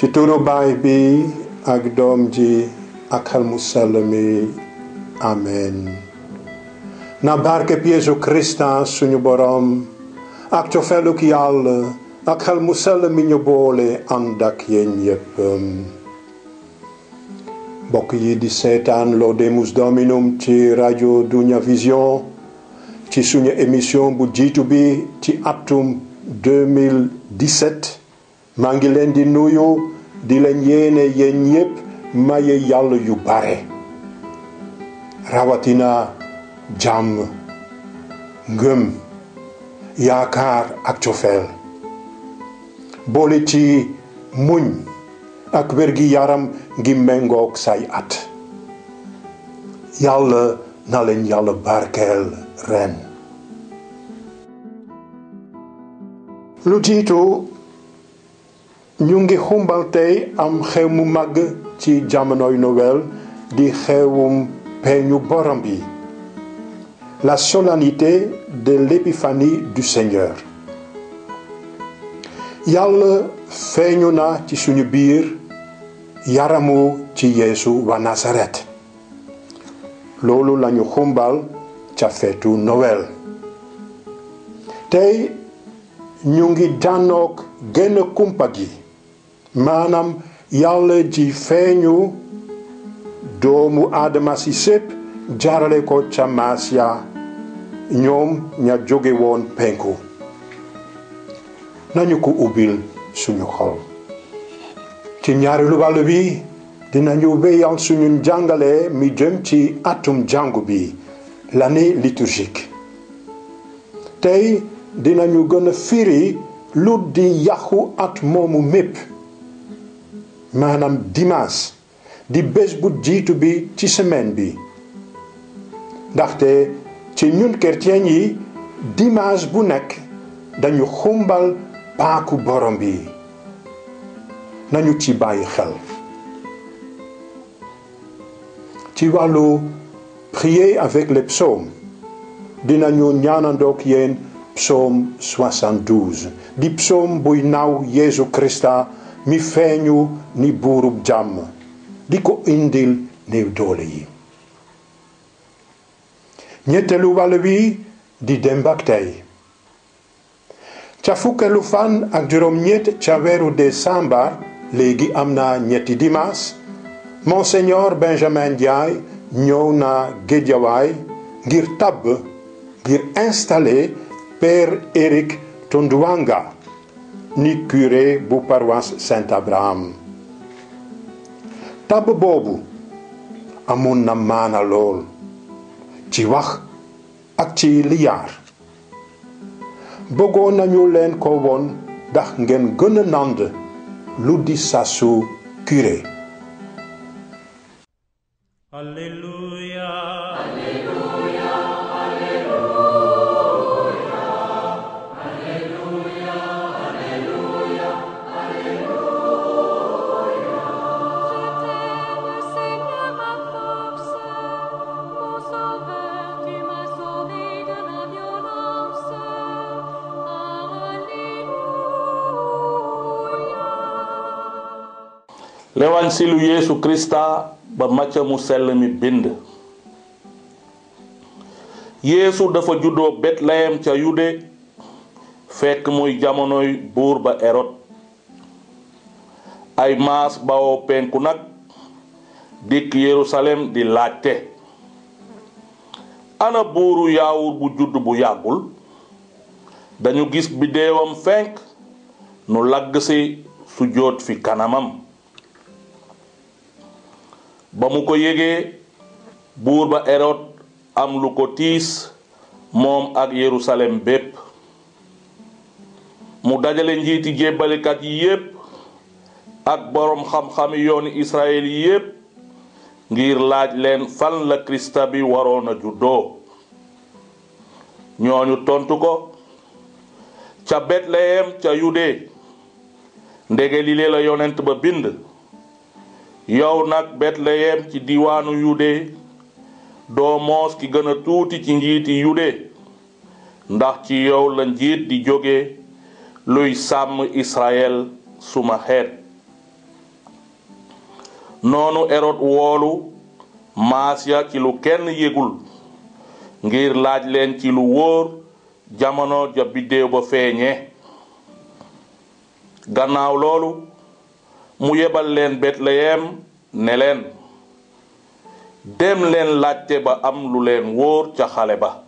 ci turu baay bi ak doom ji ak xel mu sell mi amen. na barkeb Yeesu Krista suñu borom ak cofeeluk Yàlla ak xel mu sell mi ñu boole ànd ak yéen yépp. mbokk yi di seetaan Laudemus Dominum ci rajo Dunia Vision ci suñu émission bu jiitu bi ci atum 2017 maa ngi leen di nuyu di leen yéene yéen yépp maye Yàlla yu bare rawatina jàmm ngëm yaakaar ak cofeel boole ci muñ ak wérgi yaram ngi méngoog say at. Yàlla na leen Yàlla barkeel ren. lu jiitu ñu ngi xumbal tey am xew mu màgg ci jamonoy Noël di xewum peñu borom bi, la solennité de l'épiphanie du Seigneur. Yàlla feeñu na ci suñu biir yaramu ci Yeesu wa Nasaret. loolu lañu xumbal ca feetu Noël. tey ñu ngi jànnoog genn kumpa gi, maanaam Yàlla ji feeñu doomu Aadama si sépp jaarale ko ca Masiya ñoom ña jóge woon penku. nañu ko ubbil suñu xol. ci ñaareelu wàll bi dinañu wéyal suñu njàngale mi jëm ci atum jàngu bi, l'année liturgique. tey dinañu gën a firi lu di yàqu at moomu mépp, maanaam dimanche di bés bu jiitu bi ci semaine bi. ndaxte ci ñun chrétien yi dimanche bu nekk dañu xumbal paaku borom bi. nañu ci bàyyi xel. ci wàllu prier avec les psaumes dinañu ñaanandoog yéen psaume 72 di psaume buy naaw Yeesu Krista mi feeñu ni buurub jàmm di ko indil néew doole yi. ñetteelu wàll wi di démb ak tey. ca fukkeelu fan ak juróom-ñett ca weeru décembre léegi am na ñetti dimanche, Monseigneur Benjamin Ndiaye ñëw na Guédiawaye ngir installer Père Éric Tondouanga ni curé bu paroisse Saint-Abraham. tabb boobu amoon na maana lool ci wax ak ci liyaar. bëggoon nañu leen ko woon ndax ngeen gën a nand lu di sasu curé. Alleluia, Alleluia, Alleluia, Alleluia, Alleluia, Alleluia. Je t'aime, Seigneur, ma force, mon sauveur, tu m'as sauvé de la violence. Alléluia. L'évangile Yeesu Krista ba Macca mu sell mi bind. Yeesu dafa juddoo Betlehem ca Yude fekk muy jamonoy buur ba Erod. ay maas bawoo penku nag dikk Yerusalem di laajte, ana buuru yaawur bu judd bu yàggul? dañu gis biddeewam fenk nu lagg si su jóot fi kanamam. ba mu ko yégee buur ba Erod am lu ko tiis moom ak Yerusalem bépp. mu dajale njiiti jébbalikat yi yépp ak boroom xam-xami yooni Israël yi yépp ngir laaj leen fan la Krista bi waroon a juddoo. ñooñu tontu ko, ca Betlehem ca Yude, ndege lile la yonent ba bind. yow nag Betlehem ci diwaanu Yude doo moos ki gën a tuuti ci njiiti Yude, ndax ci yow la njiit di jóge luy sàmm Israël suma xeet. noonu Erod woolu maas ya ci lu kenn yégul ngir laaj leen ci lu wóor jamono ja biddéew ba feeñee. gannaaw loolu mu yebal leen Betleyem ne leen dem leen laajte ba am lu leen wóor ca xale ba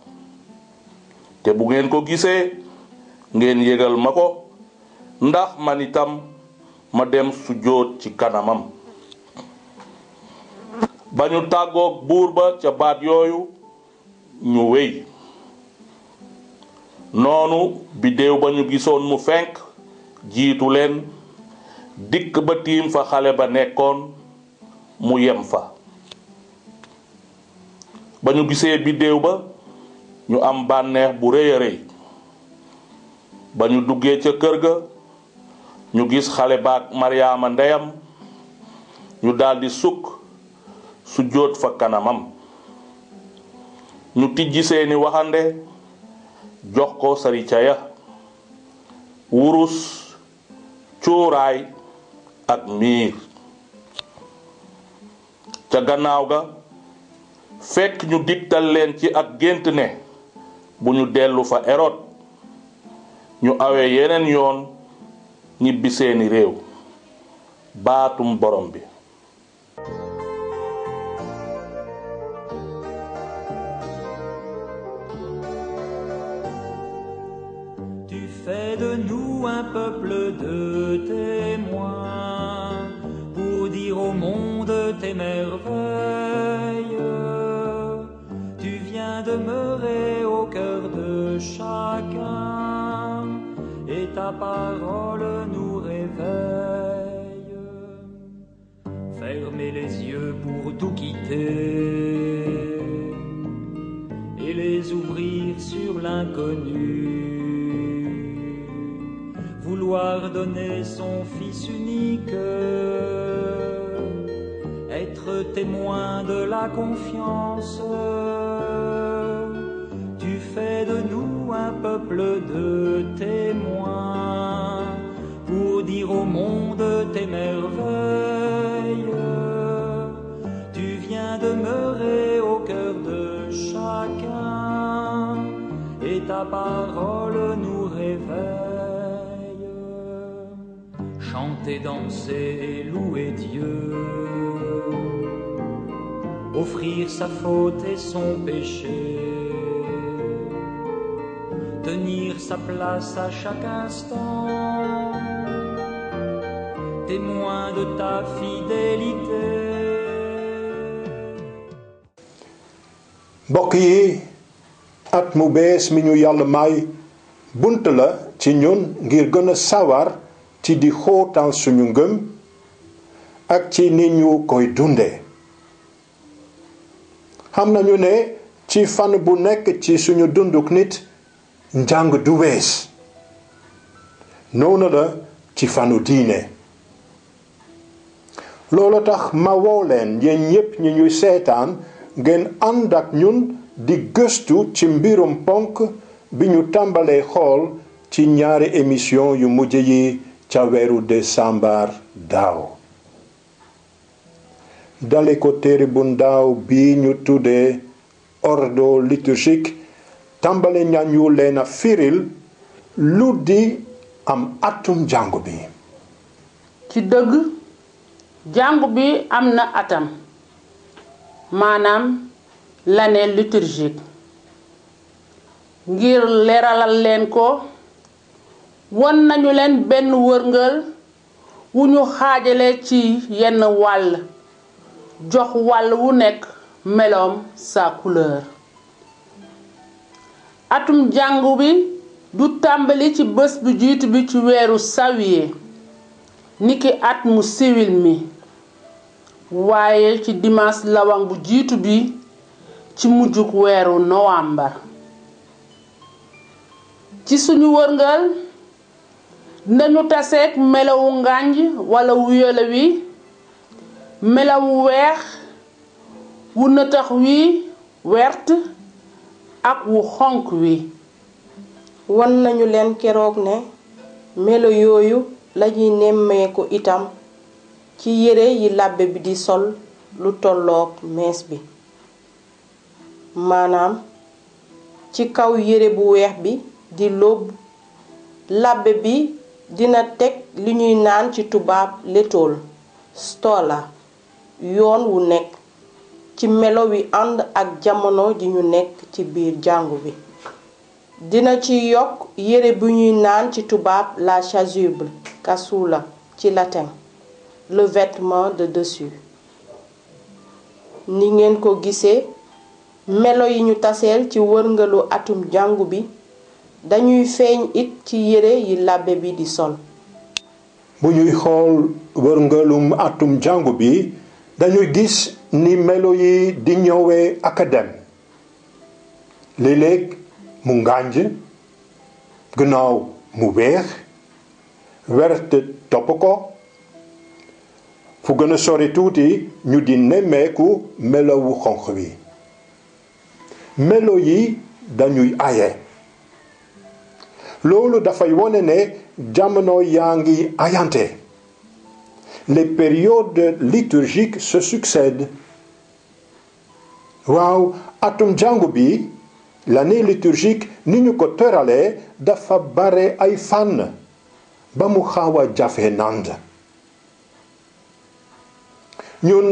te bu ngeen ko gisee ngeen yégal ma ko ndax man itam ma dem sujjóot ci kanamam. ba ñu tàggoog buur ba ca baat yooyu ñu wéy. noonu biddéew ba ñu gisoon mu fenk jiitu leen dikk ba tiim fa xale ba nekkoon mu yem fa. ba ñu gisee biddéew ba ñu am bànneex bu rëy a rëy. ba ñu duggee ca kër ga ñu gis xale baak Maryaama ndeyam ñu daldi sukk sujjóot fa kanamam. ñu tijji seeni waxande jox ko sarica ya wurus cuuraay ak miir. ca gannaaw ga fekk ñu digtal leen ci ak gént ne bu ñu dellu fa Erod ñu awee yeneen yoon ñibbi seeni réew. baatum borom bi. Tu fais de nous un peuple de témoins pour dire au monde tes merveilles. Tu viens demeurer au cœur de chacun et ta parole nous réveille. Fermer les yeux pour tout quitter et les ouvrir sur l'inconnu. Vouloir donner son Fils unique, être témoin de la confiance. Tu fais de nous un peuple de témoins pour dire au monde tes merveilles. Tu viens demeurer au cœur de chacun et ta parole nous réveille. Chanter, danser et louer Dieu, offrir sa faute et son péché, tenir sa place à chaque instant, témoin de ta fidélité. mbokk yi at mu bees mi ñu yàlla may bunt la ci ñun ngir gën a sawar ci di xóotal suñu ngëm ak ci ni ñu koy dunde. xam nañu ne ci fan bu nekk ci suñu dunduk nit njàng du wees. noonu la ci fanu diine. loolu tax ma woo leen yéen ñépp ñi ñuy seetaan ngeen ànd ak ñun di gëstu ci mbirum ponk bi ñu tàmbalee xool ci ñaari émission yu mujj yi ca weeru décembre daaw. dale ko téere bu ndaaw bi ñu tuddee ordo liturgique tàmbale nañu leen a firil lu di am atum jàngu bi. ci dëgg jàngu bi am na atam maanaam l'année liturgique. ngir leeralal leen ko won nañu leen benn wërngël wu ñu xaajale ci yenn wàll jox wàll wu nekk meloom sa couleur. atum jàngu bi du tàmbali ci bés bu jiitu bi ci weeru sawiye niki at mu siwil mi waaye ci dimanche lawang bu jiitu bi ci mujjuk weeru novembre. ci suñu wërngal nañu taseek melawu ngànj wala wuyale wi melawu weex wu nëtax wi wert ak wu xonk wi. won nañu leen keroog ne melo yooyu lañuy nemmeeku itam ci yére yi labbe bi di sol lu tollook mees bi maanaam ci kaw yére bu weex bi di lóbb labbe bi dina teg li ñuy naan ci tubaab l'étole stola yoon wu nekk ci melo wi ànd ak jamono ji ñu nekk ci biir jàngu bi dina ci yokk yére bu ñuy naan ci tubaab la chasuble cassoula ci latin le vêtement de dessus ni ngeen ko gisee melo yi ñu taseel ci wërngalu atum jàngu bi dañuy feeñ it ci yére yi labbe bi di sol bu ñuy xool wërngalum atum jàngu bi dañuy gis ni melo yi di ñëwee ak a dem léeg-léeg mu ngànj gannaaw mu weex werte topp ko fu gën a sori tuuti ñu di nemmeeku melo wu xonq wi melo yi dañuy aye loolu dafay wone ne jamono yaa ngi ayante les périodes liturgiques se succèdent waaw atum jàngu bi l'année liturgique ni ñu ko tëralee dafa bare ay fànn ba mu xaw a jafe nand ñun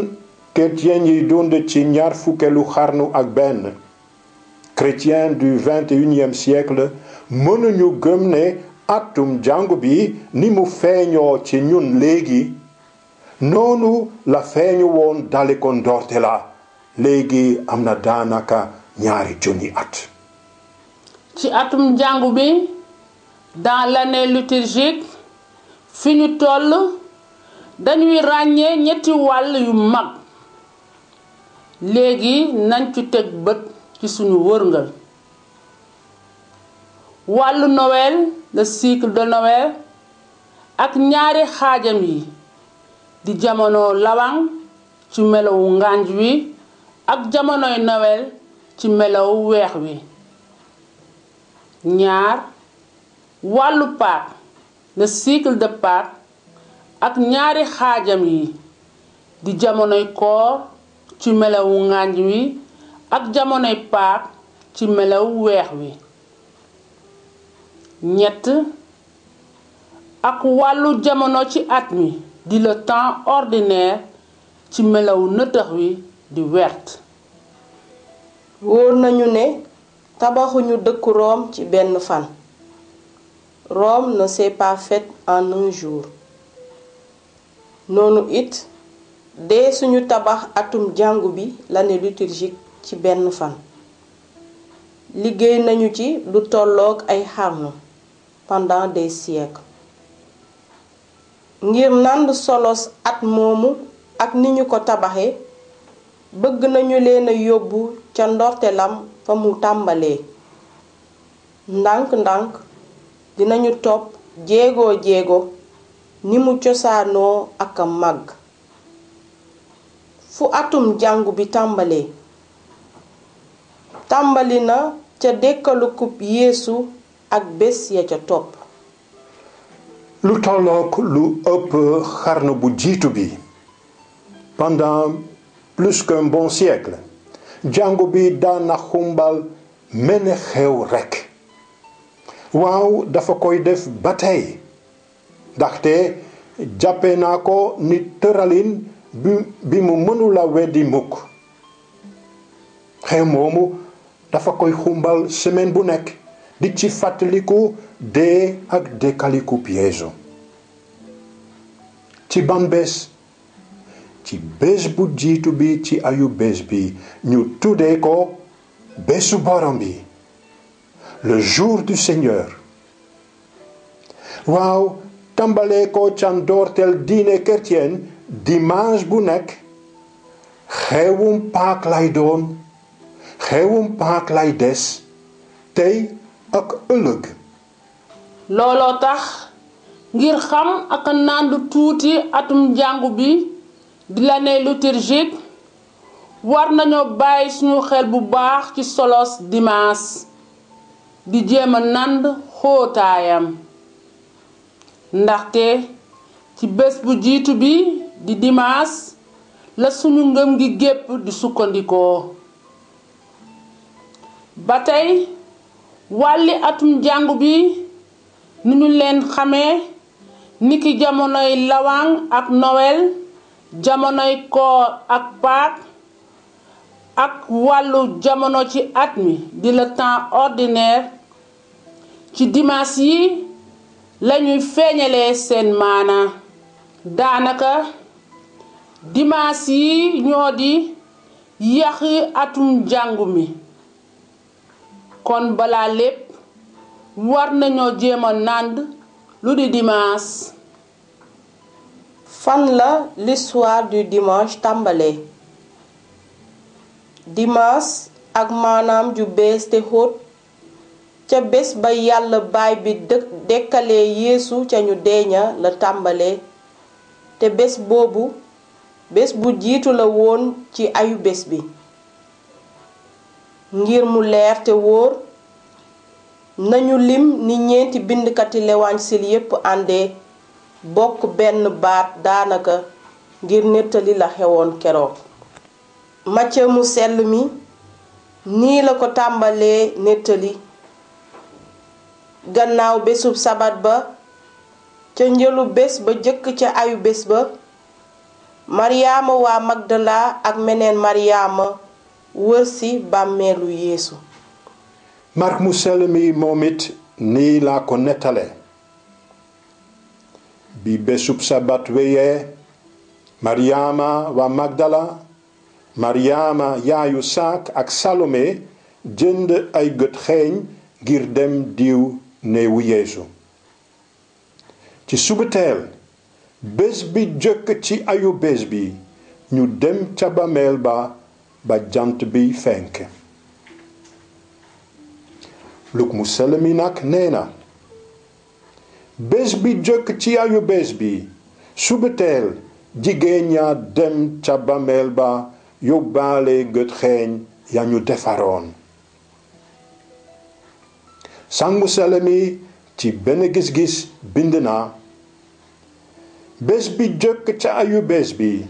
chrétiens yi dund ci ñaar fukkeelu xarnu ak benn chrétiens du 21e siècle mënuñu gëm ne atum jàngu bi ni mu feeñoo ci ñun léegi noonu la feeñu woon dale ko ndoorte la léegi am na daanaka ñaari junni at ci atum jàngu bi dans l'année liturgique fi ñu toll dañuy ràññee ñetti wàll yu mag léegi nañ ci teg bët ci suñu wërngal wàllu Noël le cycle de Noël ak ñaari xaajam yi di jamono lawang ci melowu ngànj wi ak jamonoy Noël ci melowu weex wi ñaar wàllu Pâques le cycle de Pâques ak ñaari xaajam yi di jamonoy koor ci melowu ngànj wi ak jamonoy Pâques ci melowu weex wi ñett ak wàllu jamono ci at mi di le temps ordinaire ci melowu nëtëx wi di wert wóor nañu ne tabaxuñu dëkku Rome ci benn fan Rome ne s'est pas faite en un jour noonu it dee suñu tabax atum jàngu bi l'année liturgique ci benn fan liggéey nañu ci lu tolloog ay xarnu pendant des siècles ngir nànd solos at moomu ak ni ñu ko tabaxee bëgg nañu leen a yóbbu ca ndortelam fa mu tàmbalee ndànk-ndànk dinañu topp jéego ni mu cosaanoo ak a màgg fu atum jàngu bi tàmbalee tàmbali na ca dekkalukub Yeesu ak bés ya ca topp lu tollook lu ëpp xarnu bu jiitu bi pendant plus qu'un bon siècle jàngu bi daana xumbal mene xew rekk waaw dafa koy def ba tey ndaxte jàppe naa ko ni tëralin bi mu mënula weddi mukk xew moomu dafa koy xumbal semaine bu nekk di ci fàttaliku dee ak dekkaliku Yeesu ci ban bés ci bés bu jiitu bi ci ayu bés bi ñu tuddee ko bésu borom bi le jour du Seigneur waaw tàmbalee ko ca ndoorteel diine chrétienne dimanche bu nekk xewum Pâques lay doon xewum Pâques lay des tey ak ëllëg looloo tax ngir xam ak nàndu tuuti atum jàngu bi di l'année liturgique war nañoo bàyyi suñu xel bu baax ci solos dimanche di jéem a nànd xóotaayam ndaxte ci bés bu jiitu bi di dimaas la suñu ngëm gi gépp di sukkandikoo. ba tey wàlli atum jàngu bi ni ñu leen xamee niki jamonoy lawang ak Noël, jamonoy koor ak Pâques ak wàllu jamono ci at mi di le temps ordinaire, ci dimaas yi lañuy feeñalee seen maana. daanaka dimaas yi ñoo di yaxi atum jàngu mi. kon balaa lépp war nañoo jéem a nànd lu di dimaas. fan la l'histoire du dimanche tàmbalee? dimaas ak maanaam ju bees te xóot ca bés ba yàlla baay bi dekkalee yeesu ca ñu deeña la tàmbalee, te bés boobu bés bu jiitu la woon ci ayu bés bi. ngir mu leer te wóor nañu lim ni ñeenti bindkati lewansil yépp àndee bokk benn baat daanaka ngir nettali la xewoon keroog. Macë mu sell mi nii la ko tàmbalee nettali. gannaaw bésub sabat ba ca njëlu bés ba jëkk ca ayu bés ba, maryaama waa magdala ak meneen maryaama wërsi bàmmeelu yeesu. Mark mu sell mi moom it nii laa ko nettale. bi bésub sabat wéyee, maryaama waa magdala, maryaama yaayu saak ak salome jënd ay gët xeeñ ngir dem diw néewu yeesu. ci subateel bés bi jëkk ci ayu bés bi ñu dem ca bàmmeel ba jant bi fenk. Luk mu sell mi nag nee na, bés bi jëkk ci ayu bés bi subateel jigéen ña dem ca bàmmeel ba yóbbaale gët xeeñ ya ñu defaroon. sangu sell mi ci benn gis-gis bind na, bés bi jëkk ca ayu bés bi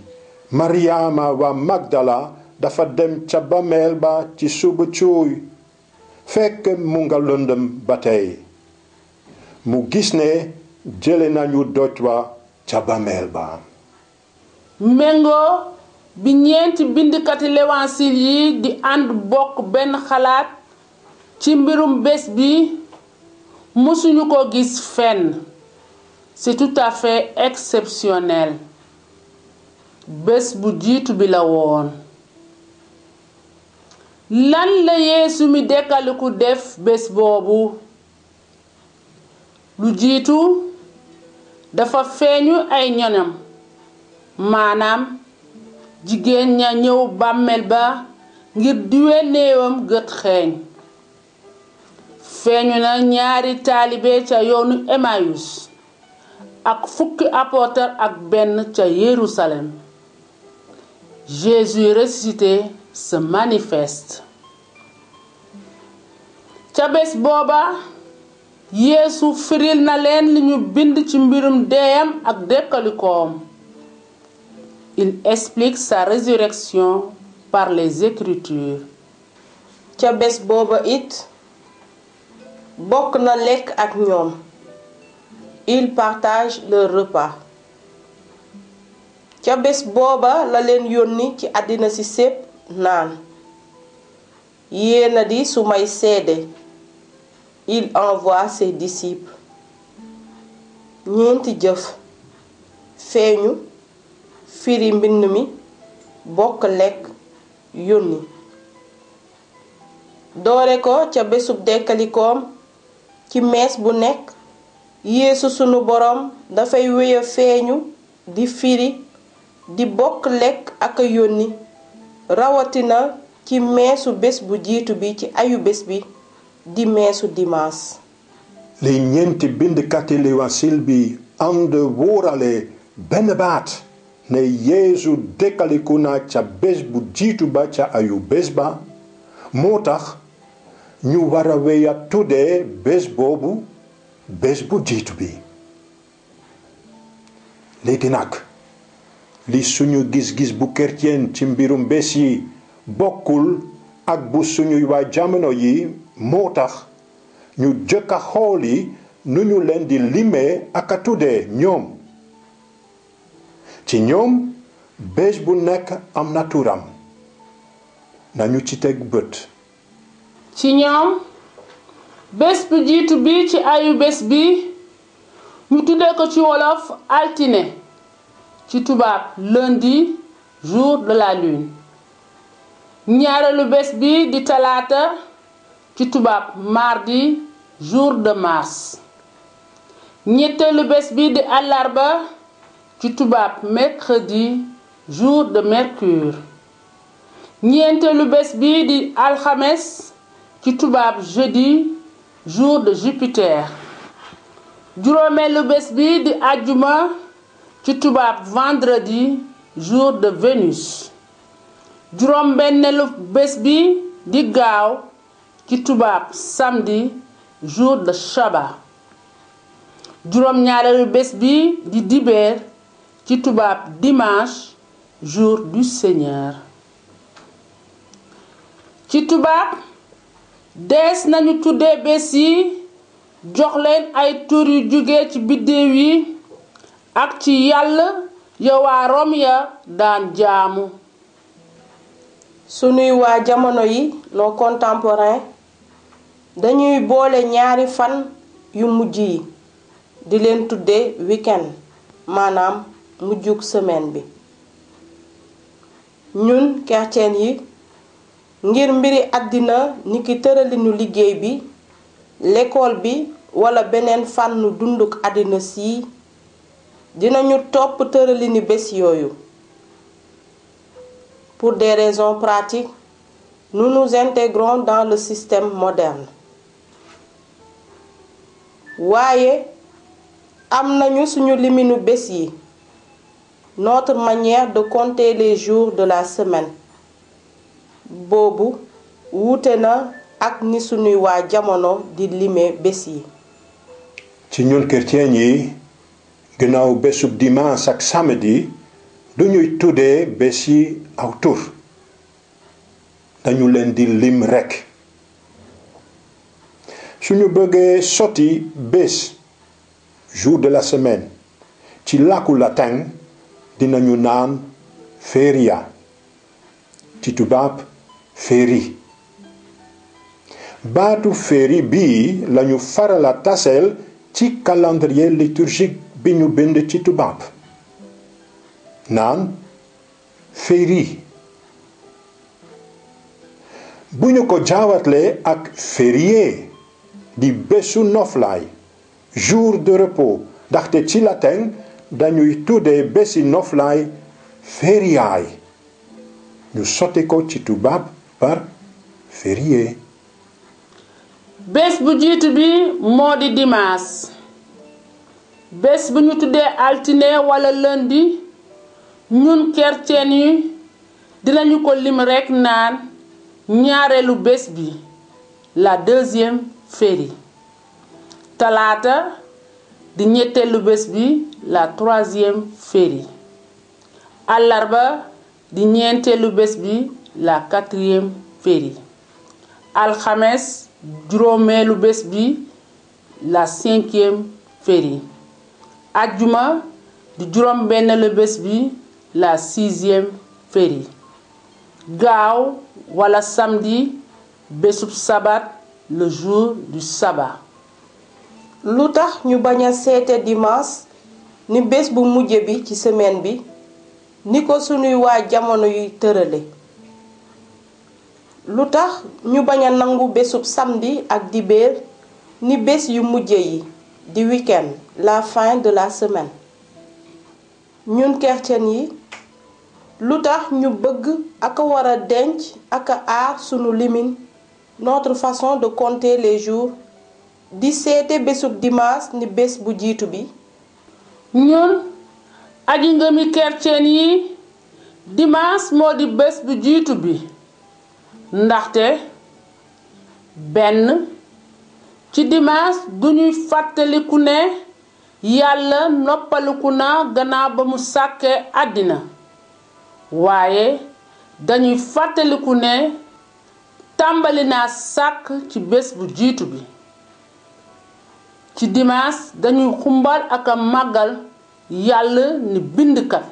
maryaama waa magdala dafa dem ca bàmmeel ba ci suba cuuy fekk mu nga lëndëm ba tey. mu gis ne jële nañu doj wa ca bàmmeel ba. méngoo bi ñeenti bindkati lewansil yi di ànd bokk benn xalaat ci mbirum bés bi mësuñu ko gis fenn. c'est tout à fait exceptionnel. bés bu jiitu bi la woon. lan la yeesu mi dekkaliku def bés boobu? lu jiitu dafa feeñu ay ñoñam, maanaam jigéen ña ñëw bàmmeel ba ngir diwe néewam gët xeeñ. feeñu na ñaari taalibe ca yoonu Emmaüs ak fukki apôtre ak benn ca Yerusalem. Jésus ressuscité se manifeste. ca bés booba Yeesu firil na leen li ñu bind ci mbirum deeyam ak dekkalikoom. Il explique sa résurrection par les Écritures. ca bés booba it bokk na lekk ak ñoom. Il partage leur repas. ca bés booba la leen yónni ci àddina si sépp naan, yéena di su may seede. Il envoie ses disciples. ñeenti jëf: feeñu, firi mbind mi, bokk lekk, yónni. doore ko ca bésub dekkalikoom ci mees bu nekk, Yeesu sunu boroom dafay wéya feeñu, di firi, di bokk lekk ak a yónni, rawatina ci meesu bés bu jiitu bi ci ayu bés bi di meesu dimaas. li ñeenti bindkati lewansil bi ànd wóorale benn baat ne Yeesu dekkaliku na ca bés bu jiitu ba ca ayu bés ba, moo tax ñu war a wéya tuddee bés boobu bés bu jiitu bi. léegi nag li suñu gis-gis bu chrétien ci mbirum bés yi bokkul ak bu suñuy waa jamono yi moo tax ñu jëkk a xooli nu ñu leen di limee ak a tuddee ñoom. ci ñoom bés bu nekk am na turam nañu ci teg bët. ci ñoom bés bu jiitu bi ci ayu bés bi ñu tuddee ko ci wolof altine, ci tubaab lundi, jour de la lune. ñaareelu bés bi di talaata, ci tubaab mardi, jour de Mars. ñetteelu bés bi di àllarba, ci tubaab mercredi, jour de Mercure. ñeenteelu bés bi di alxames, ci tubaab jeudi, jour de Jupiter. juróomeelu bés bi di àjjuma, ci tubaab vendredi, jour de Vénus. juróom benneelu bés bi di gaaw, ci tubaab samedi, jour de Shabbat. juróom ñaareelu bés bi di dibeer, ci tubaab dimanche, jour du Seigneur. ci tubaab dees nañu tuddee bés yi jox leen ay tur yu jóge ci biddéew yi ak ci yàlla ya waa Rom ya daan jaamu. sunuy waa jamono yi nos contemporains dañuy boole ñaari fan yu mujj yi di leen tudde week-end maanaam mujjug semaine bi. ñun chrétien yi ngir mbiri àddina niki tëralinu liggéey bi, l'école bi wala beneen fànnu dunduk àddina si dinañu topp tëralini bés yooyu. Pour des raisons pratiques, nous nous intégrons dans le système moderne. waaye am nañu suñu liminu bés yi, notre manière de compter les jours de la semaine. boobu wuute na ak ni suñuy waa jamono di limee bés yi. ci ñun chrétien yi gannaaw bésub dimanche ak samedi duñuy tuddee bés yi aw tur, dañu leen di lim rekk. suñu bëggee sotti bés, jour de la semaine, ci làkku latin dinañu naan feria, ci tubaab feri. baatu feri bii lañu farala taseel ci calendrier liturgique bi ñu bind ci tubaab naan feri. bu ñu ko jaawatlee ak férié di bésu noflaay, jour de repos, ndaxte ci latin dañuy tuddee bési noflaay feriae, ñu sotti ko ci tubaab par férié. bés bu jiitu bi moo di dimanche. bés bu ñu tuddee altine wala lundi, ñun chrétien yi dinañu ko lim rekk naan ñaareelu bés bi, la deuxième féri. talaata di ñetteelu bés bi, la troisième féri. àllarba di ñeenteelu bés bi, la quatrième féri. alxames juróomeelu bés bi, la cinquième féri. ajjuma di juróom benneelu bés bi, la sixième féri. gaaw wala samedi, bésub sabat, le jour du sabbat. lu tax ñu bañ a seete dimanche ni bés bu mujj bi ci semaine bi ni ko sunuy waa jamono yuy tërale? lu tax ñu bañ a nangu bésub samedi ak dibéer ni bés yu mujj yi di week-end, la fin de la semaine? ñun chrétien yi lu tax ñu bëgg ak a war a denc ak a aar sunu limin, notre façon de compter les jours, di seete bésub dimanche ni bés bu jiitu bi? ñun aji ngëmi chrétien yi dimanche moo di bés bu jiitu bi, ndaxte benn ci dimanche duñuy fàttaliku ne yàlla noppaliku na gannaaw ba mu sàkkee àddina waaye dañuy fàttaliku ne tàmbali naa sàkk ci bés bu jiitu bi ci dimanche dañuy xumbal ak a màggal yàlla ni bindkat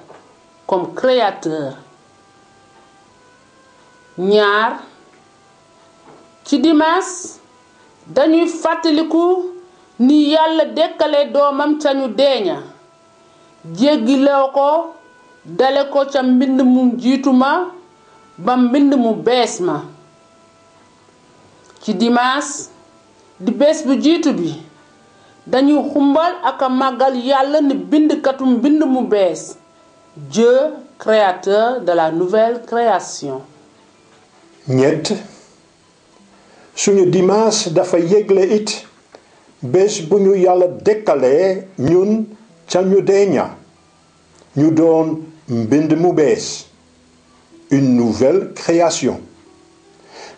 comme créateur ñaar ci dimanche dañuy fàttaliku ni yàlla dekkale doomam ca ñu deeña jéggiloo ko dale ko ca mbind mu jiitu ma ba mbind mu bees ma ci dimanche di bés bu jiitu bi dañuy xumbal ak a màggal yàlla ni bindkatu mbind mu bees Dieu créateur de la nouvelle création. ñett suñu dimanche dafa yégle it bés bu ñu yàlla dekkalee ñun ca ñu deeña ñu doon mbind mu bees une nouvelle création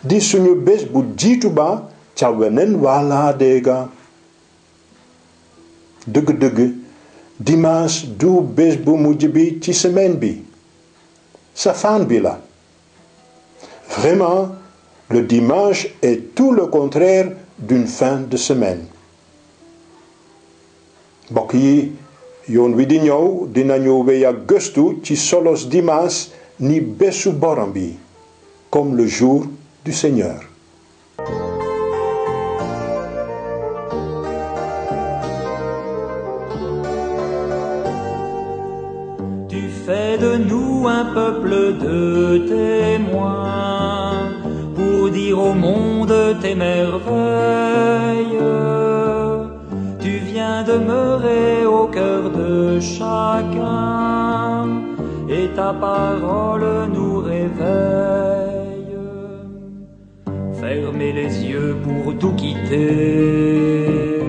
di suñu bés bu jiitu ba ca weneen wàlla déega dëgg-dëgg dimanche du bés bu mujj bi ci semaine bi safaan bi la vraiment le dimanche est tout le contraire d'une fin de semaine mbokk yi yoon wi di ñëw dinañu wéy ak gëstu ci solos dimanche ni bésu borom bi comme le jour du Seigneur. Tu fais de nous un peuple de témoins pour dire au monde tes merveilles. Tu viens demeurer au cœur de chacun et ta parole nous réveille. Fermer les yeux pour tout quitter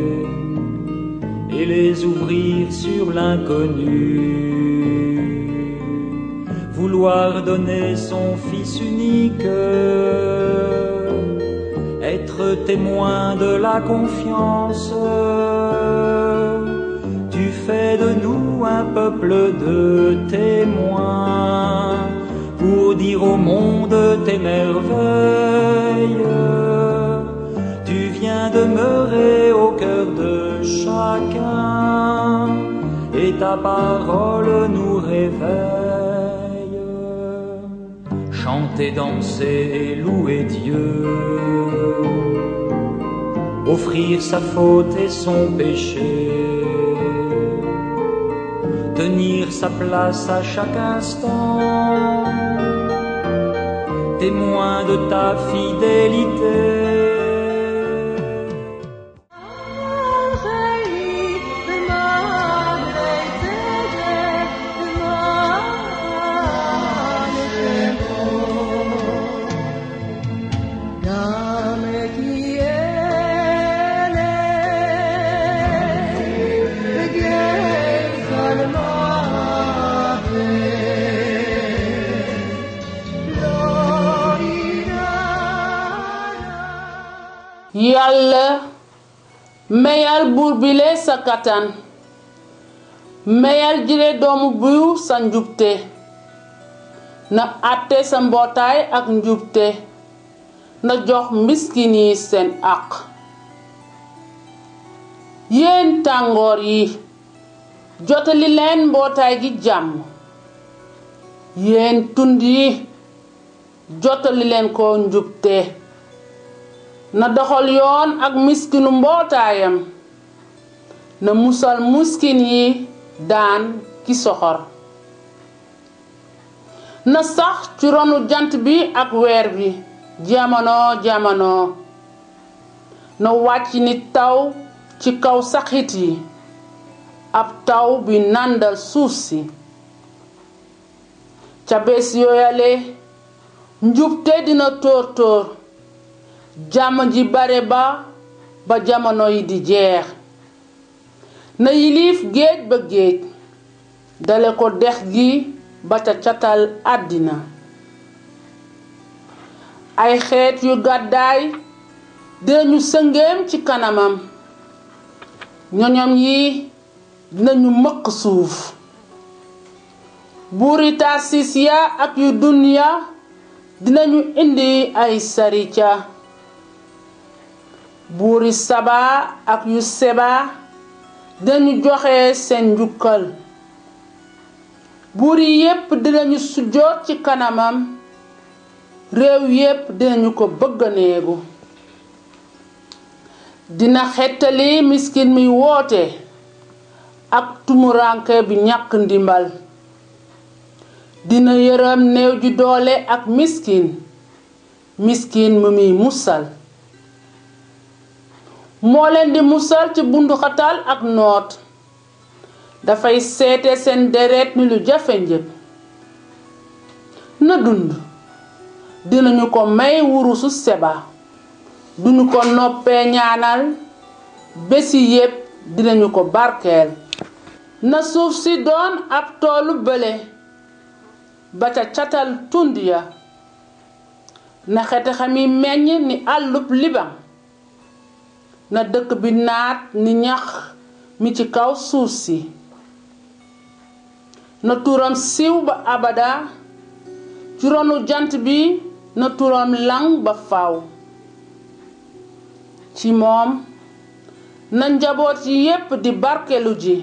et les ouvrir sur l'inconnu. Vouloir donner son Fils unique, être témoin de la confiance. Tu fais de nous un peuple de témoins pour dire au monde tes merveilles. Tu viens demeurer au cœur de chacun et ta parole nous réveille. Chanter, danser et louer Dieu, offrir sa faute et son péché, tenir sa place à chaque instant, témoin de ta fidélité. yàlla meyal buur bile sa kattan meyal jile doomu buur sa njubte na àtte sa mbootaay ak njubte na jox miskin yi seen àq yéen tàngoor yi jotali leen mbootaay gi jàmm yéen tund yi jotali leen ko njubte na doxal yoon ak miskinu mbootaayam na musal miskin yi daan ki soxor na sax ci ronu jant bi ak weer bi jamono na wàcc ni taw ci kaw saxit yi ab taw bi nandal suuf si ca bés yooyale njubte dina tóor jàmm ji bare ba jamono yi di jeex na yilif géej ba géej dale ko dex gi ba ca catal àddina ay xeet yu gàddaay dinañu sëngeem ci kanamam ñoñom yi dinañu mëq suuf buuri Tarsis ya ak yu dunya dinañu indi ay sarica buuri Saba ak yu Seba dinañu joxe seen njukkal buuri yépp dinañu sujjoot ci kanamam réew yépp dinañu ko bëgganeegu dina xettali miskin mi woote ak tumuranke bi ñàkk ndimbal dina yërëm néew ji doole ak miskin mu muy musal moo leen di musal ci bunduxatal ak noot dafay seete seen deret ni lu jafe njëg na dund dinañu ko may wurusu Seba duñu ko noppee ñaanal bési yépp dinañu ko barkeel na suuf si doon ab toolu bële ba ca catal tund ya na xete xami meññ ni àllub Liban na dëkk bi naat ni ñax mi ci kaw suuf si na turam siiw ba abada ci ronu jant bi na turam lang ba faaw ci moom na njaboot yi yépp di barkelu ji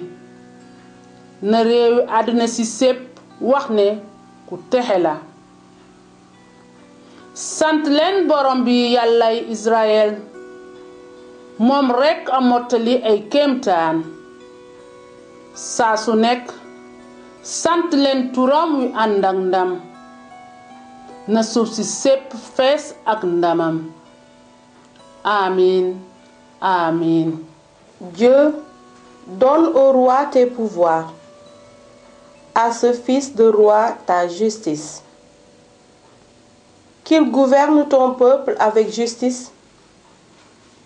na réewi àddina si sépp wax ne ku texe la sant leen borom bi yàllay Israël moom rekk a mottali ay kéemtaan saa su nekk sant leen turam wi ànd ak ndam na suuf si sépp fees ak ndamam amin amin. Dieu, donne au roi tes pouvoirs, à ce fils de roi ta justice. Qu'il gouverne ton peuple avec justice,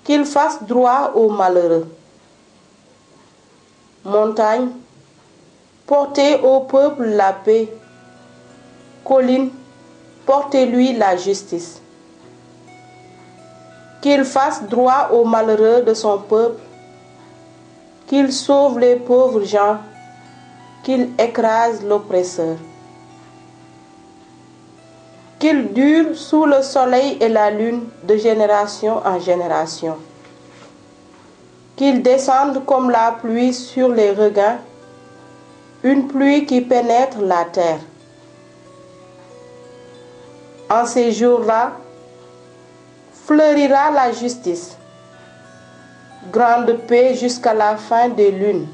qu'il fasse droit aux malheureux. Montagne, portez au peuple la paix. Colline, portez-lui la justice. Qu'il fasse droit aux malheureux de son peuple, qu'il sauve les pauvres gens, qu'il écrase l'oppresseur. Qu'il dure sous le soleil et la lune de génération en génération. Qu'il descende comme la pluie sur les regains, une pluie qui pénètre la terre. En ces jours-là, fleurira la justice, grande paix jusqu'à la fin des lunes.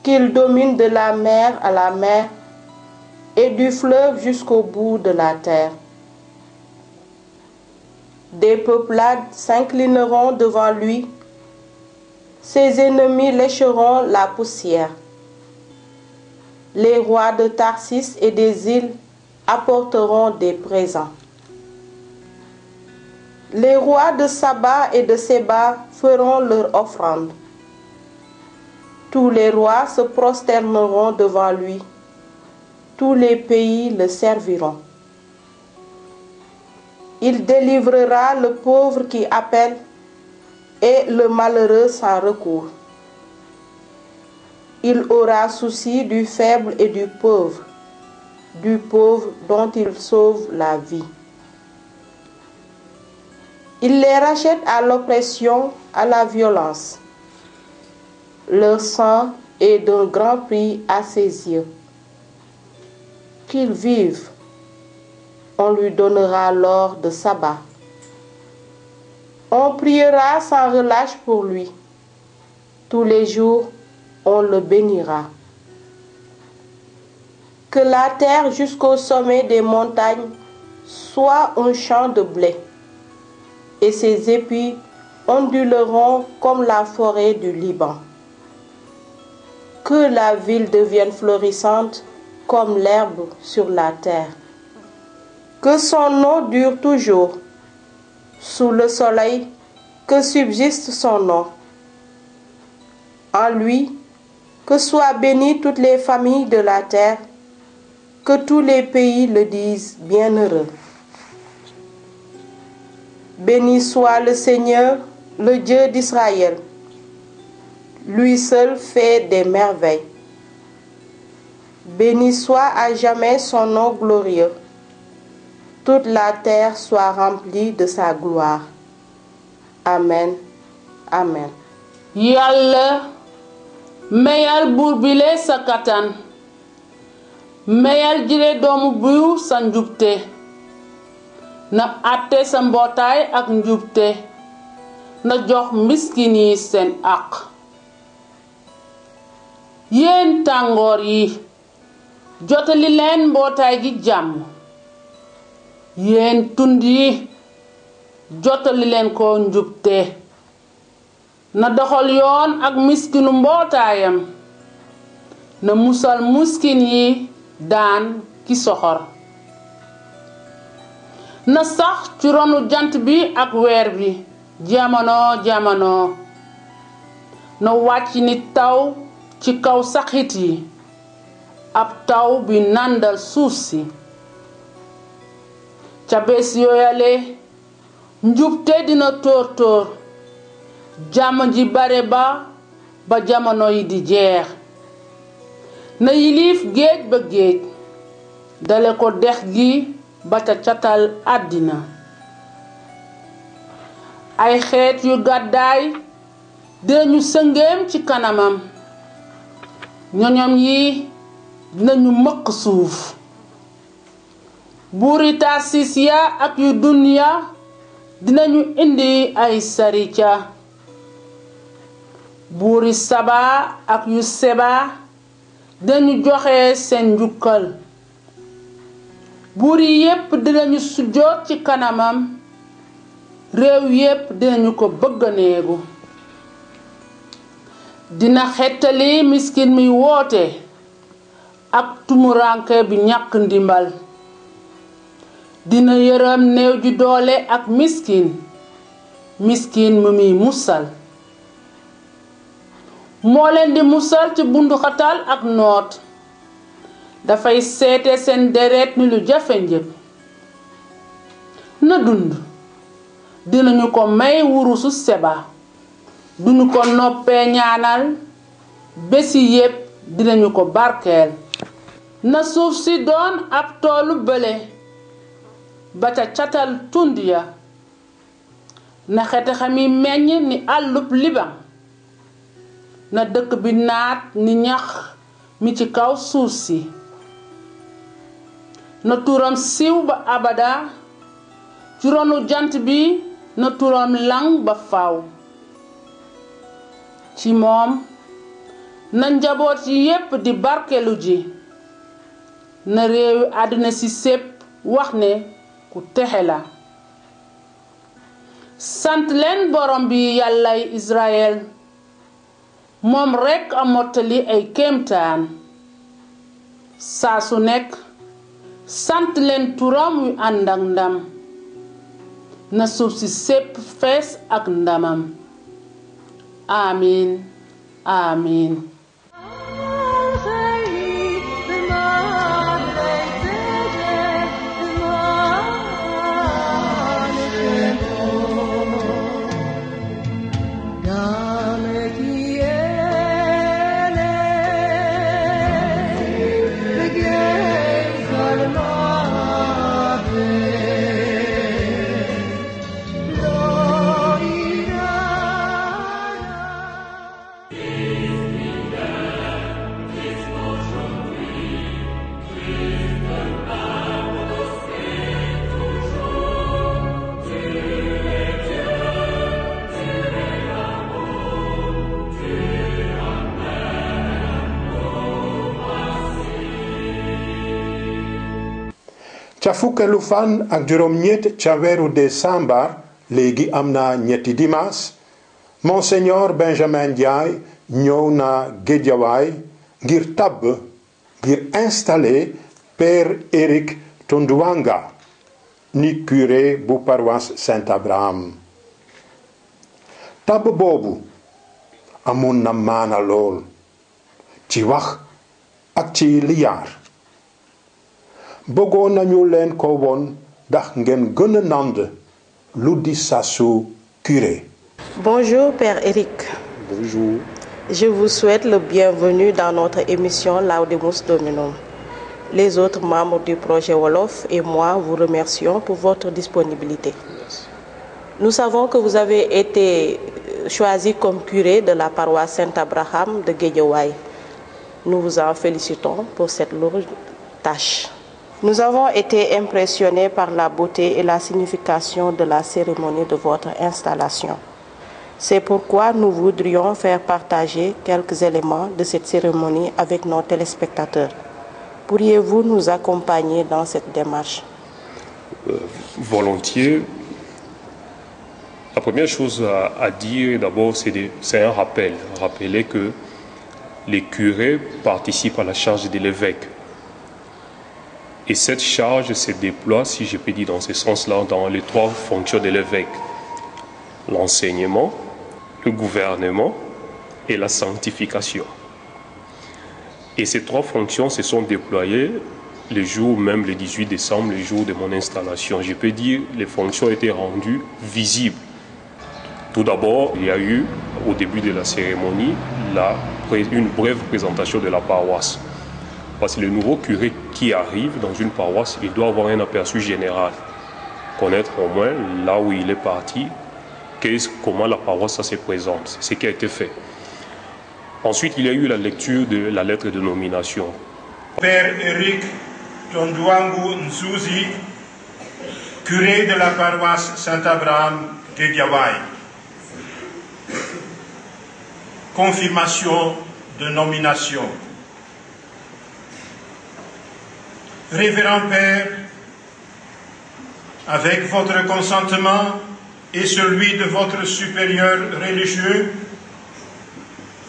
Qu'il domine de la mer à la mer et du fleuve jusqu'au bout de la terre. Des peuplades s'inclineront devant lui, ses ennemis lécheront la poussière. Les rois de Tarsis et des îles apporteront des présents. Les rois de Saba et de Séba feront leur offrande. Tous les rois se prosterneront devant lui. Tous les pays le serviront. Il délivrera le pauvre qui appelle et le malheureux sans recours. Il aura souci du faible et du pauvre dont il sauve la vie. Il les rachète à l'oppression, à la violence. Leur sang est d'un grand prix à ses yeux. Qu'ils vivent, on lui donnera l'or de Saba. On priera sans relâche pour lui. Tous les jours, on le bénira. Que la terre jusqu'au sommet des montagnes soit un champ de blé, et ses épis onduleront comme la forêt du Liban. Que la ville devienne florissante comme l'herbe sur la terre. Que son nom dure toujours. Sous le soleil, que subsiste son nom. En lui, que soient bénies toutes les familles de la terre, que tous les pays le disent bienheureux. Béni soit le Seigneur, le Dieu d'Israël, lui seul fait des merveilles. Béni soit à jamais son nom glorieux. Toute la terre soit remplie de sa gloire. Amen. Amen. Yàlla mayal buur bile sa kattan mayal jile doomu buur sa njubte na àtte sa mbootaay ak njubte na jox miskin yi seen àq. Yéen tàngoor yi jotali leen mbootaay gi jàmm. Yéen tund yi jotali leen ko njubte na doxal yoon ak miskinu mbootaayam na musal miskin yi daan ki soxor. Na sax ci ronu jant bi ak weer bi jamono jamono na wàcc ni taw ci kaw saxit yi ab taw bi nandal suuf si. Ca bés yooyale njubte dina tóor tóor jàmm ji bare ba jamono yi di jeex. Na yilif géej ba géej dale ko dex gi ba ca catal àddina. Ay xeet yu gàddaay dinañu sëngeem ci kanamam ñoñom yi dinañu mëq suuf. Buuri Tarsis ya ak yu dunya dinañu indi ay sarica. Buuri Saba ak yu Seba dinañu joxe seen njukkal. Buur yi yépp dinañu sujjoot ci kanamam réew yépp dinañu ko bëgganeegu. Dina xettali miskin mi woote ak tumuranke bi ñàkk ndimbal. Dina yërëm néew ji doole ak miskin mu muy musal. Moo leen di musal ci bunduxatal ak noot. Dafay seete seen deret ni lu jafe njëg. Na dund dinañu ko may wurusu Seba. Duñu ko noppee ñaanal bési yépp dinañu ko barkeel. Na suuf si doon ab toolu bële ba ca catal tund ya. Na xete xami meññ ni àllub Liban. Na dëkk bi naat ni ñax mi ci kaw suuf si. Na turam siiw ba abada ci ronu jant bi na turam lang ba faaw. Ci moom na njaboot yi yépp di barkelu ji. Na réewi àddina si sépp wax ne ku texe la. Sant leen borom bi yàllay Israël moom rekk a mottali ay kéemtaan. Saa su nekk sant leen turam yu ànd ak ndam. Na suuf si sépp fees ak ndamam. Amin. Amin. ca fukkeelu fan ak juróom-ñett ca weeru décembre léegi am na ñetti dimanche Monseigneur Benjamin Ndiaye ñëw na Guédiawaye ngir tabb ngir installer Père Éric Tondouanga ni curé bu paroisse Saint-Abraham. Tabb boobu amoon na maana lool ci wax ak ci liyaar. Bëggoon nañu leen ko woon ndax ngeen gën a nand lu di sasu curé. Bonjour Père Éric. Bonjour. Je vous souhaite le bienvenu dans notre émission Laudemus Dominum. Les autres membres du projet Wolof et moi vous remercions pour votre disponibilité. Nous savons que vous avez été choisi comme curé de la paroisse Saint-Abraham de Guédiawaye. Nous vous en félicitons pour cette lourde tâche. Nous avons été impressionnés par la beauté et la signification de la cérémonie de votre installation. C'est pourquoi nous voudrions faire partager quelques éléments de cette cérémonie avec nos téléspectateurs. Pourriez-vous nous accompagner dans cette démarche? Volontiers. La première chose à dire d'abord, c'est un rappel. Rappeler que les curés participent à la charge de l'évêque. Et cette charge se déploie, si je peux dire dans ce sens-là, dans les 3 fonctions de l'évêque. L'enseignement, le gouvernement et la sanctification. Et ces 3 fonctions se sont déployées le jour même, le 18 décembre, le jour de mon installation. Je peux dire que les fonctions étaient rendues visibles. Tout d'abord, il y a eu, au début de la cérémonie, une brève présentation de la paroisse. Parce que le nouveau curé qui arrive dans une paroisse, il doit avoir un aperçu général. Connaître au moins là où il est parti, comment la paroisse se présente. C'est ce qui a été fait. Ensuite, il y a eu la lecture de la lettre de nomination. Père Eric Tondouangou Nzouzi, curé de la paroisse Saint-Abraham de Guédiawaye. Confirmation de nomination. Révérend Père, avec votre consentement et celui de votre supérieur religieux,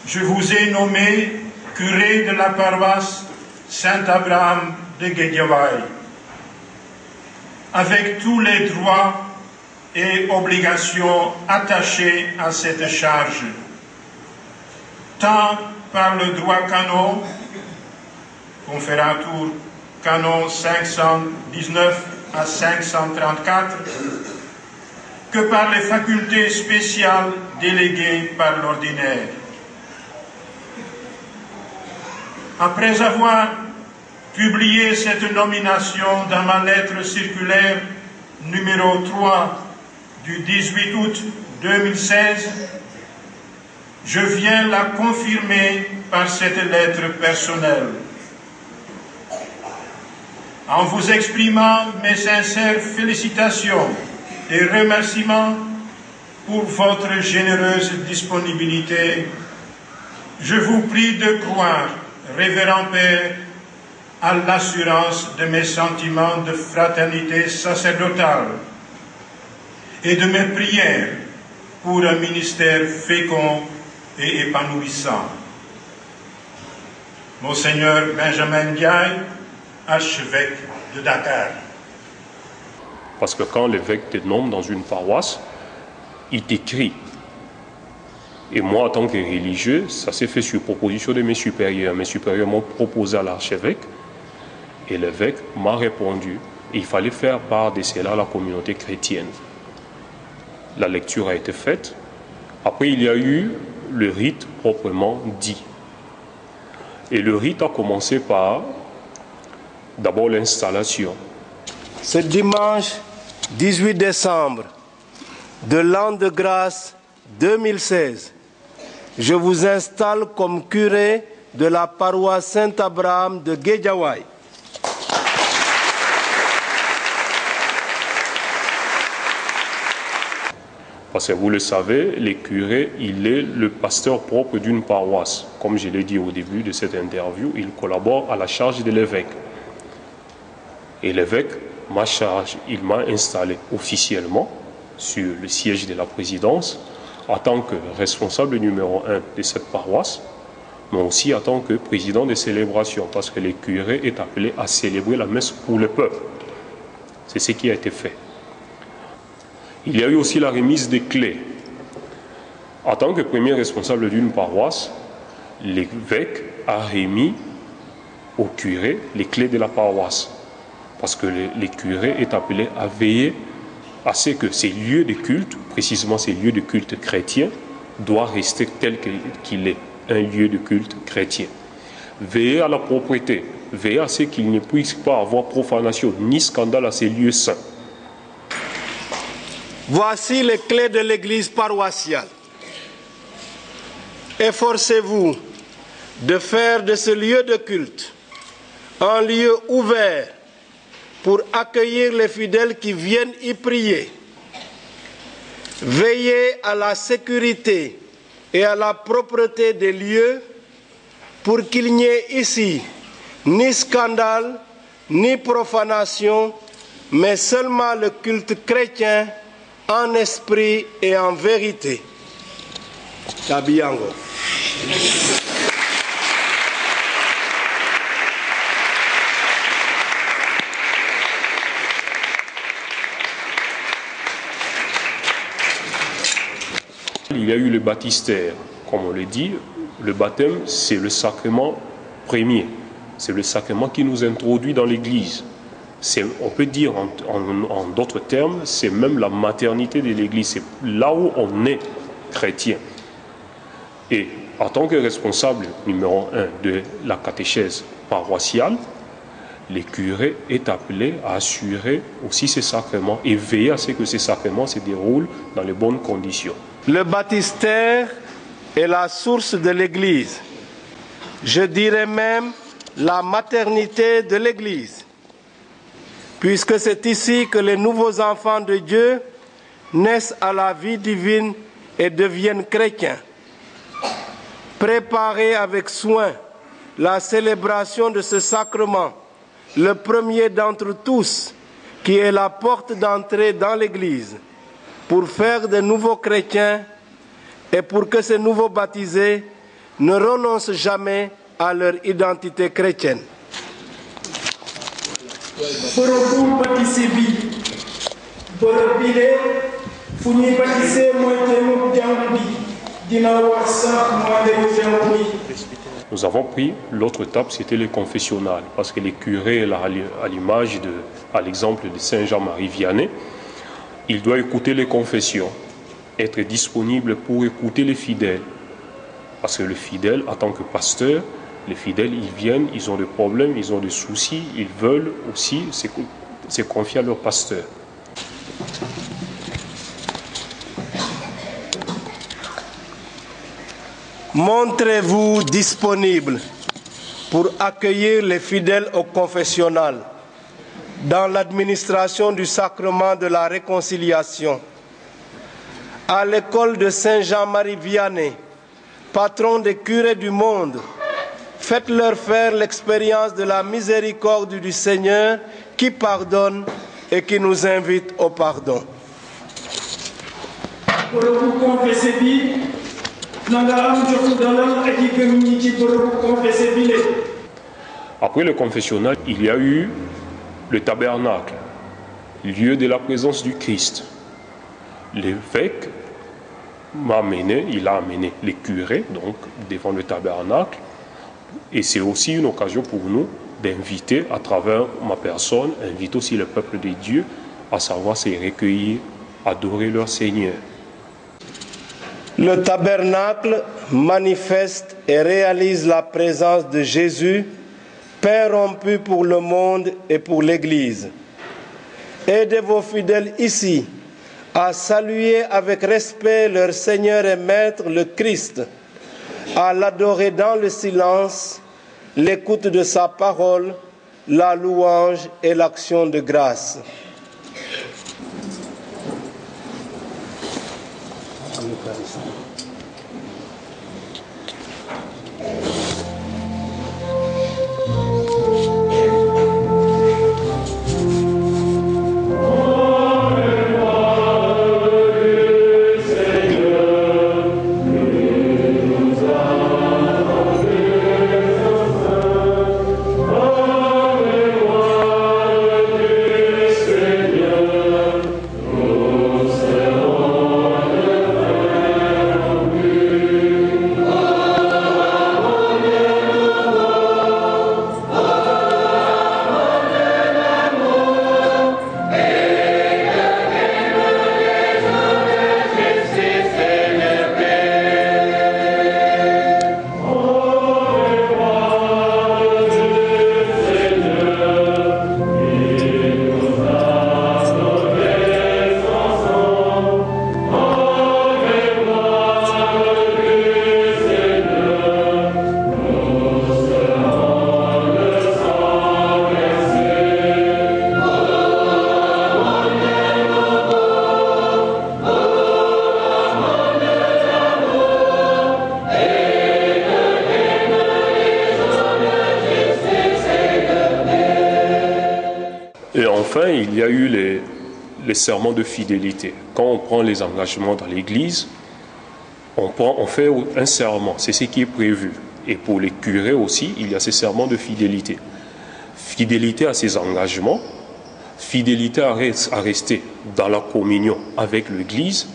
je vous ai nommé curé de la paroisse Saint-Abraham de Guédiawaye, avec tous les droits et obligations attachés à cette charge, tant par le droit canon, conférature canon 519 à 534, que par les facultés spéciales déléguées par l'ordinaire. Après avoir publié cette nomination dans ma lettre circulaire numéro 3 du 18 août 2016, je viens la confirmer par cette lettre personnelle. En vous exprimant mes sincères félicitations et remerciements pour votre généreuse disponibilité, je vous prie de croire, Révérend Père, à l'assurance de mes sentiments de fraternité sacerdotale et de mes prières pour un ministère fécond et épanouissant. Monseigneur Benjamin Ndiaye, archevêque de Dakar. Parce que quand l'évêque te nomme dans une paroisse, il t'écrit. Et moi, en tant que religieux, ça s'est fait sur proposition de mes supérieurs. Mes supérieurs m'ont proposé à l'archevêque et l'évêque m'a répondu. Et il fallait faire part de cela à la communauté chrétienne. La lecture a été faite. Après, il y a eu le rite proprement dit. Et le rite a commencé par d'abord l'installation. Ce dimanche 18 décembre de l'an de grâce 2016, je vous installe comme curé de la paroisse Saint-Abraham de Guédiawaye. Parce que vous le savez, le curé, il est le pasteur propre d'une paroisse. Comme je l'ai dit au début de cette interview, il collabore à la charge de l'évêque. Et l'évêque m'a installé officiellement sur le siège de la présidence en tant que responsable numéro 1 de cette paroisse, mais aussi en tant que président des célébrations, parce que le curé est appelé à célébrer la messe pour le peuple. C'est ce qui a été fait. Il y a eu aussi la remise des clés. En tant que premier responsable d'une paroisse, l'évêque a remis au curé les clés de la paroisse. Parce que le curé est appelé à veiller à ce que ces lieux de culte, précisément ces lieux de culte chrétiens, doivent rester tels qu'il est. un lieu de culte chrétien. Veillez à la propreté, veillez à ce qu'il ne puisse pas avoir profanation ni scandale à ces lieux saints. Voici les clés de l'église paroissiale. Efforcez-vous de faire de ce lieu de culte un lieu ouvert pour accueillir les fidèles qui viennent y prier. Veillez à la sécurité et à la propreté des lieux pour qu'il n'y ait ici ni scandale, ni profanation, mais seulement le culte chrétien en esprit et en vérité. Tabiango. Il y a eu le baptistère. Comme on le dit, le baptême, c'est le sacrement premier. C'est le sacrement qui nous introduit dans l'Église. On peut dire en d'autres termes, c'est même la maternité de l'Église. C'est là où on est chrétien. Et en tant que responsable numéro 1 de la catéchèse paroissiale, le curé est appelé à assurer aussi ces sacrements et veiller à ce que ces sacrements se déroulent dans les bonnes conditions. Le baptistère est la source de l'Église. Je dirais même la maternité de l'Église, puisque c'est ici que les nouveaux enfants de Dieu naissent à la vie divine et deviennent chrétiens. Préparez avec soin la célébration de ce sacrement, le premier d'entre tous, qui est la porte d'entrée dans l'Église, pour faire de nouveaux chrétiens et pour que ces nouveaux baptisés ne renoncent jamais à leur identité chrétienne. Nous avons pris l'autre étape, c'était le confessionnal, parce que les curés, à l'image à l'exemple de Saint Jean-Marie Vianney, il doit écouter les confessions, être disponible pour écouter les fidèles. Parce que le fidèle, en tant que pasteur, les fidèles, ils viennent, ils ont des problèmes, ils ont des soucis, ils veulent aussi se confier à leur pasteur. Montrez-vous disponible pour accueillir les fidèles au confessionnal dans l'administration du sacrement de la réconciliation. À l'école de Saint Jean-Marie Vianney, patron des curés du monde, faites-leur faire l'expérience de la miséricorde du Seigneur qui pardonne et qui nous invite au pardon. Après le confessionnal, il y a eu le tabernacle, lieu de la présence du Christ. L'évêque il a amené les curés donc, devant le tabernacle. Et c'est aussi une occasion pour nous d'inviter, à travers ma personne, inviter aussi le peuple de Dieu à savoir se recueillir, adorer leur Seigneur. Le tabernacle manifeste et réalise la présence de Jésus, pain rompu pour le monde et pour l'Église. Aidez vos fidèles ici à saluer avec respect leur Seigneur et Maître, le Christ, à l'adorer dans le silence, l'écoute de sa parole, la louange et l'action de grâce. enfin, il y a eu les serments de fidélité. Quand on prend les engagements dans l'Église, on fait un serment, c'est ce qui est prévu. Et pour les curés aussi, il y a ces serments de fidélité. Fidélité à ses engagements, fidélité à rester dans la communion avec l'Église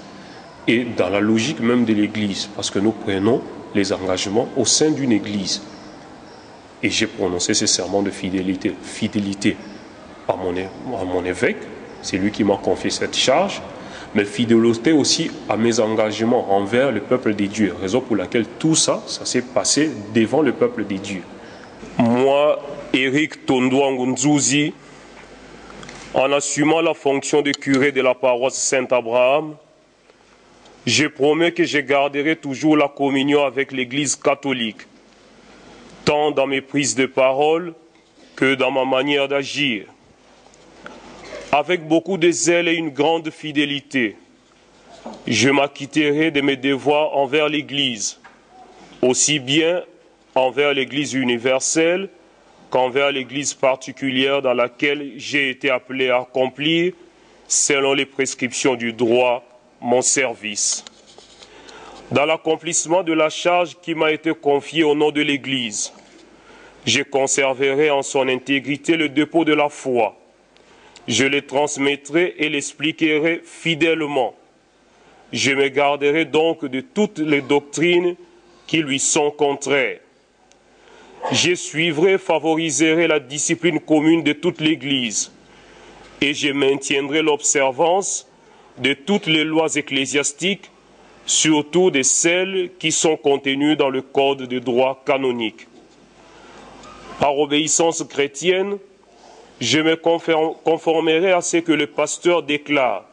et dans la logique même de l'Église, parce que nous prenons les engagements au sein d'une Église. Et j'ai prononcé ces serments de fidélité. Fidélité à mon évêque, c'est lui qui m'a confié cette charge, mais fidélité aussi à mes engagements envers le peuple des dieux, raison pour laquelle tout ça s'est passé devant le peuple des dieux. Moi, Éric Tondouangunzouzi, en assumant la fonction de curé de la paroisse Saint-Abraham, je promets que je garderai toujours la communion avec l'Église catholique, tant dans mes prises de parole que dans ma manière d'agir. Avec beaucoup de zèle et une grande fidélité, je m'acquitterai de mes devoirs envers l'Église, aussi bien envers l'Église universelle qu'envers l'Église particulière dans laquelle j'ai été appelé à accomplir, selon les prescriptions du droit, mon service. Dans l'accomplissement de la charge qui m'a été confiée au nom de l'Église, je conserverai en son intégrité le dépôt de la foi. Je le transmettrai et l'expliquerai fidèlement. Je me garderai donc de toutes les doctrines qui lui sont contraires. Je suivrai, favoriserai la discipline commune de toute l'Église et je maintiendrai l'observance de toutes les lois ecclésiastiques, surtout de celles qui sont contenues dans le code de droit canonique. Par obéissance chrétienne, je me conformerai à ce que le pasteur déclare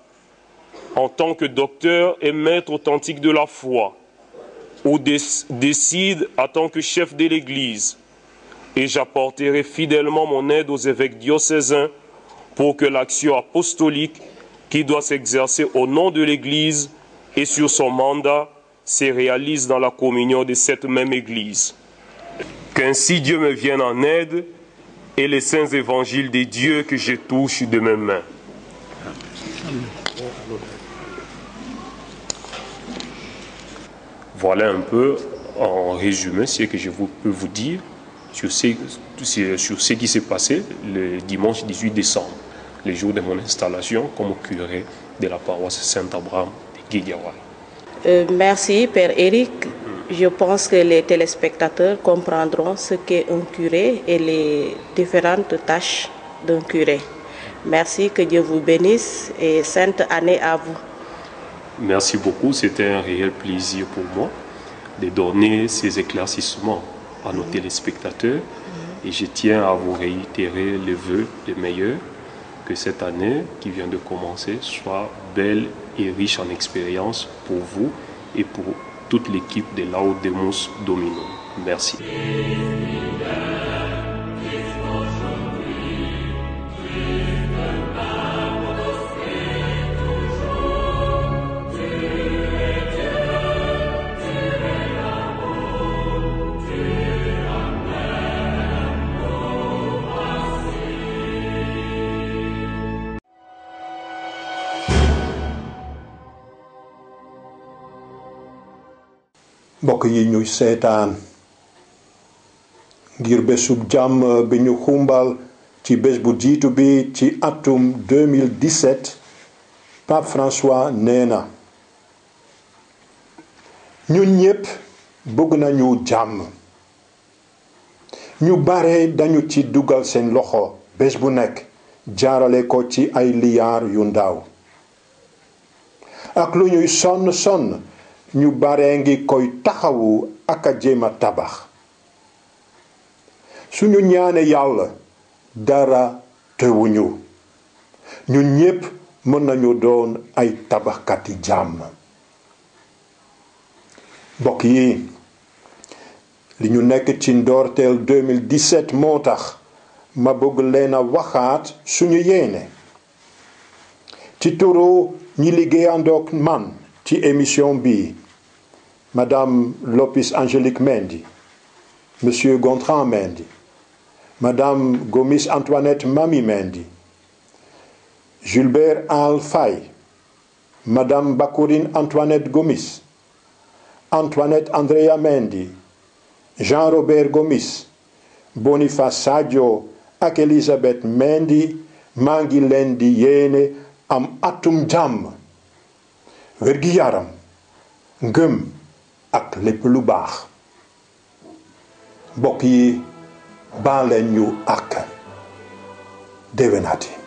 en tant que docteur et maître authentique de la foi, ou décide en tant que chef de l'Église, et j'apporterai fidèlement mon aide aux évêques diocésains pour que l'action apostolique qui doit s'exercer au nom de l'Église et sur son mandat se réalise dans la communion de cette même Église. Qu'ainsi Dieu me vienne en aide et les saints évangiles des dieux que je touche de mes mains. Voilà un peu en résumé ce que je peux vous dire sur ce qui s'est passé le dimanche 18 décembre, le jour de mon installation comme curé de la paroisse Saint-Abraham de Guédiawaye. Merci Père Éric. Je pense que les téléspectateurs comprendront ce qu'est un curé et les différentes tâches d'un curé. Merci, que Dieu vous bénisse et sainte année à vous. Merci beaucoup, c'était un réel plaisir pour moi de donner ces éclaircissements à nos téléspectateurs et je tiens à vous réitérer les vœux les meilleurs, que cette année qui vient de commencer soit belle et riche en expérience pour vous et pour toute l'équipe de Laudemus Domino. Merci. mbokk yi ñuy seetaan ngir bésub jàmm bi ñu xumbal ci bés bu jiitu bi ci atum 2017 Pape François nee na ñun ñépp bëgg nañu jàmm ñu bare dañu ci dugal seen loxo bés bu nekk jaarale ko ci ay liyaar yu ndaw ak lu ñuy sonn ñu bare ngi koy taxawu ak a jéem a tabax suñu ñaane yàlla dara tewuñu ñun ñépp mën nañu doon ay tabaxkati jàmm mbokk yi li ñu nekk ci ndoorteel 2017 moo tax ma bëgg leen a waxaat suñu yéene ci turu ñi liggéeyandook man ci émission bi Madame Lopis Angélique Mendy, Monsieur Gontran Mendy, Madame Gomis Antoinette Mami Mendy, Gilbert Al Faye, Madame Bakourine Antoinette Gomis, Antoinette Andrea Mendy, Jean-Robert Gomis, Boniface Sadio ak Elisabeth Mendy maa ngi leen di yéene am atum jàmm wérgi yaram ngëm ak lépp lu baax mbokk yi baal leen ñu ak déwénaati